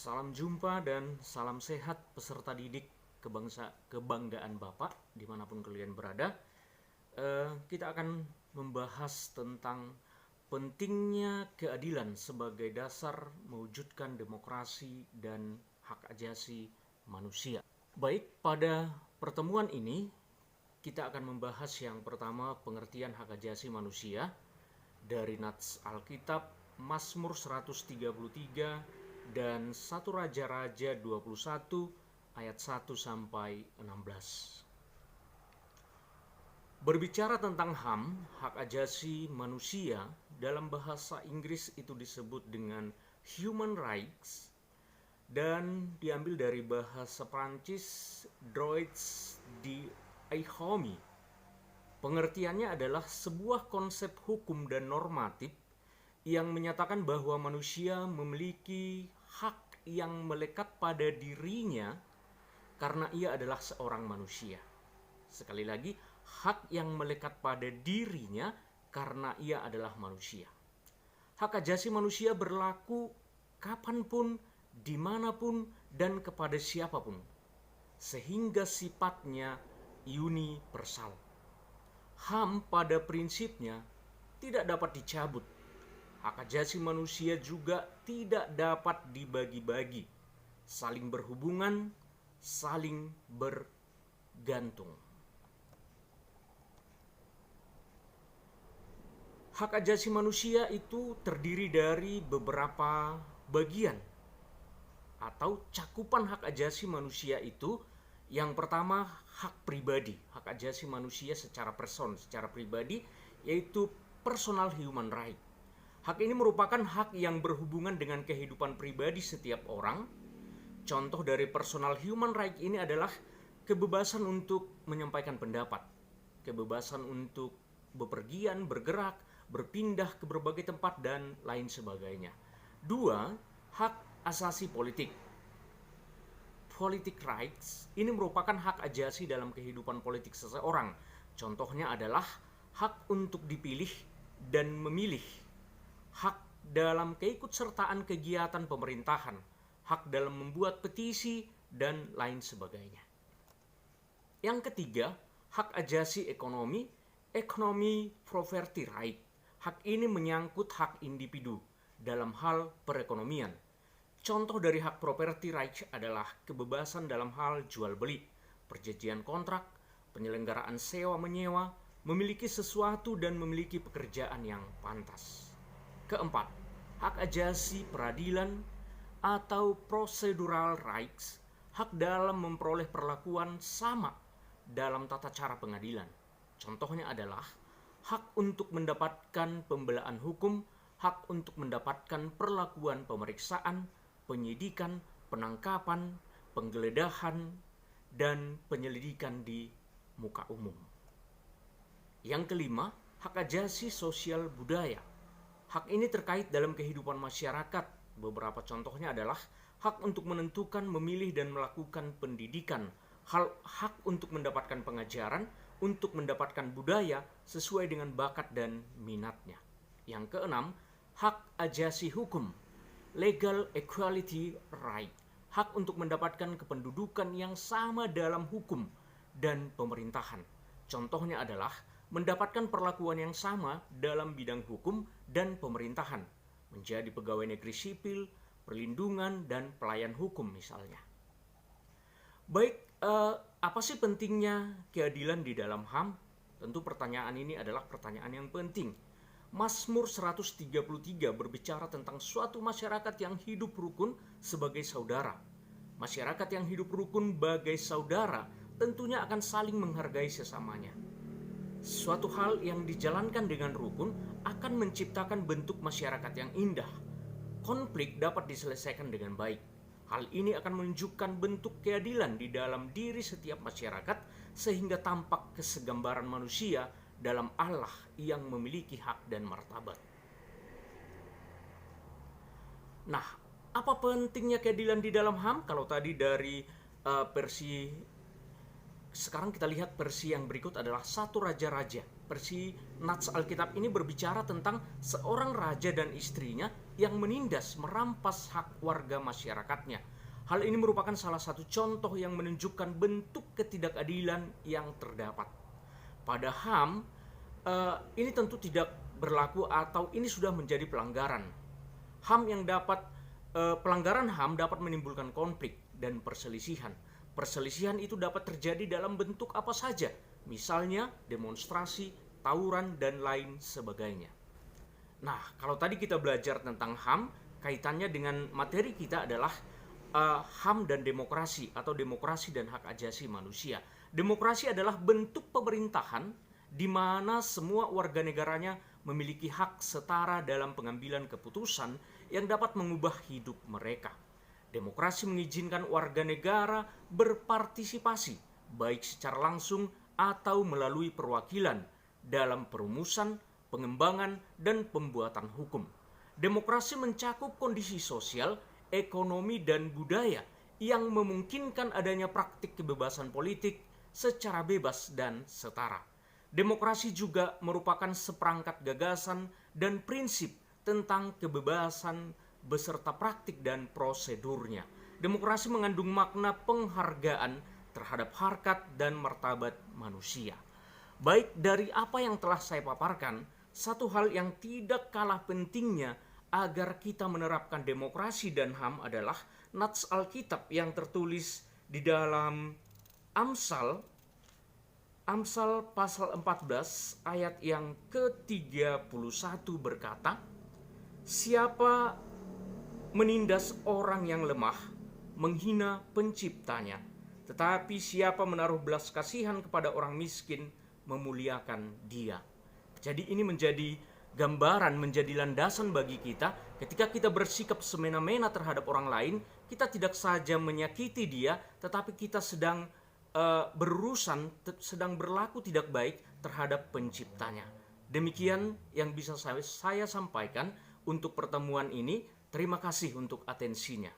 Salam jumpa dan salam sehat peserta didik kebanggaan Bapak dimanapun kalian berada. Kita akan membahas tentang pentingnya keadilan sebagai dasar mewujudkan demokrasi dan hak asasi manusia. Baik, pada pertemuan ini kita akan membahas yang pertama pengertian hak asasi manusia dari Nats Alkitab Mazmur 133 dan 1 Raja-Raja 21 ayat 1 sampai 16. Berbicara tentang HAM, hak asasi manusia, dalam bahasa Inggris itu disebut dengan human rights dan diambil dari bahasa Prancis droits de l'homme. Pengertiannya adalah sebuah konsep hukum dan normatif yang menyatakan bahwa manusia memiliki hak yang melekat pada dirinya karena ia adalah seorang manusia. Sekali lagi, hak yang melekat pada dirinya karena ia adalah manusia. Hak asasi manusia berlaku kapanpun, dimanapun, dan kepada siapapun, sehingga sifatnya universal. HAM pada prinsipnya tidak dapat dicabut. Hak asasi manusia juga tidak dapat dibagi-bagi, saling berhubungan, saling bergantung. Hak asasi manusia itu terdiri dari beberapa bagian atau cakupan hak asasi manusia itu. Yang pertama, hak pribadi, hak asasi manusia secara pribadi, yaitu personal human right. Hak ini merupakan hak yang berhubungan dengan kehidupan pribadi setiap orang. Contoh dari personal human right ini adalah kebebasan untuk menyampaikan pendapat, kebebasan untuk bepergian, bergerak, berpindah ke berbagai tempat, dan lain sebagainya. 2. Hak asasi politik. Politic rights ini merupakan hak asasi dalam kehidupan politik seseorang. Contohnya adalah hak untuk dipilih dan memilih, hak dalam keikutsertaan kegiatan pemerintahan, hak dalam membuat petisi, dan lain sebagainya. Yang ketiga, hak asasi ekonomi, economy property right. Hak ini menyangkut hak individu dalam hal perekonomian. Contoh dari hak property rights adalah kebebasan dalam hal jual beli, perjanjian kontrak, penyelenggaraan sewa-menyewa, memiliki sesuatu dan memiliki pekerjaan yang pantas. Keempat, hak asasi peradilan atau procedural rights, hak dalam memperoleh perlakuan sama dalam tata cara pengadilan. Contohnya adalah hak untuk mendapatkan pembelaan hukum, hak untuk mendapatkan perlakuan pemeriksaan, penyidikan, penangkapan, penggeledahan, dan penyelidikan di muka umum. Yang kelima, hak asasi sosial budaya. Hak ini terkait dalam kehidupan masyarakat. Beberapa contohnya adalah hak untuk menentukan, memilih, dan melakukan pendidikan, hak untuk mendapatkan pengajaran, untuk mendapatkan budaya sesuai dengan bakat dan minatnya. Yang keenam, hak asasi hukum. Legal equality right, hak untuk mendapatkan kependudukan yang sama dalam hukum dan pemerintahan. Contohnya adalah mendapatkan perlakuan yang sama dalam bidang hukum dan pemerintahan, menjadi pegawai negeri sipil, perlindungan, dan pelayan hukum misalnya. Baik, apa sih pentingnya keadilan di dalam HAM? Tentu pertanyaan ini adalah pertanyaan yang penting. Mazmur 133 berbicara tentang suatu masyarakat yang hidup rukun sebagai saudara. Masyarakat yang hidup rukun sebagai saudara tentunya akan saling menghargai sesamanya. Suatu hal yang dijalankan dengan rukun akan menciptakan bentuk masyarakat yang indah. Konflik dapat diselesaikan dengan baik. Hal ini akan menunjukkan bentuk keadilan di dalam diri setiap masyarakat sehingga tampak kesegambaran manusia dalam Allah yang memiliki hak dan martabat. Nah, apa pentingnya keadilan di dalam HAM? Kalau tadi dari versi, sekarang kita lihat versi yang berikut adalah 1 Raja-Raja Versi Nats Alkitab ini berbicara tentang seorang raja dan istrinya yang menindas, merampas hak warga masyarakatnya. Hal ini merupakan salah satu contoh yang menunjukkan bentuk ketidakadilan yang terdapat. Pada HAM, ini tentu tidak berlaku atau ini sudah menjadi pelanggaran. Pelanggaran HAM dapat menimbulkan konflik dan perselisihan. Perselisihan itu dapat terjadi dalam bentuk apa saja, misalnya demonstrasi, tawuran, dan lain sebagainya. Nah, kalau tadi kita belajar tentang HAM, kaitannya dengan materi kita adalah HAM dan demokrasi atau demokrasi dan hak ajasi manusia. Demokrasi adalah bentuk pemerintahan di mana semua warga negaranya memiliki hak setara dalam pengambilan keputusan yang dapat mengubah hidup mereka. Demokrasi mengizinkan warga negara berpartisipasi, baik secara langsung atau melalui perwakilan dalam perumusan, pengembangan, dan pembuatan hukum. Demokrasi mencakup kondisi sosial, ekonomi, dan budaya yang memungkinkan adanya praktik kebebasan politik secara bebas dan setara. Demokrasi juga merupakan seperangkat gagasan dan prinsip tentang kebebasan beserta praktik dan prosedurnya. Demokrasi mengandung makna penghargaan terhadap harkat dan martabat manusia. Baik dari apa yang telah saya paparkan, satu hal yang tidak kalah pentingnya agar kita menerapkan demokrasi dan HAM adalah Nats Alkitab yang tertulis di dalam Amsal pasal 14 ayat yang ke-31 berkata, "Siapa menindas orang yang lemah, menghina penciptanya. Tetapi siapa menaruh belas kasihan kepada orang miskin, memuliakan dia." Jadi ini menjadi gambaran, menjadi landasan bagi kita ketika kita bersikap semena-mena terhadap orang lain. Kita tidak saja menyakiti dia, tetapi kita sedang sedang berlaku tidak baik terhadap penciptanya. Demikian yang bisa saya sampaikan untuk pertemuan ini. Terima kasih untuk atensinya.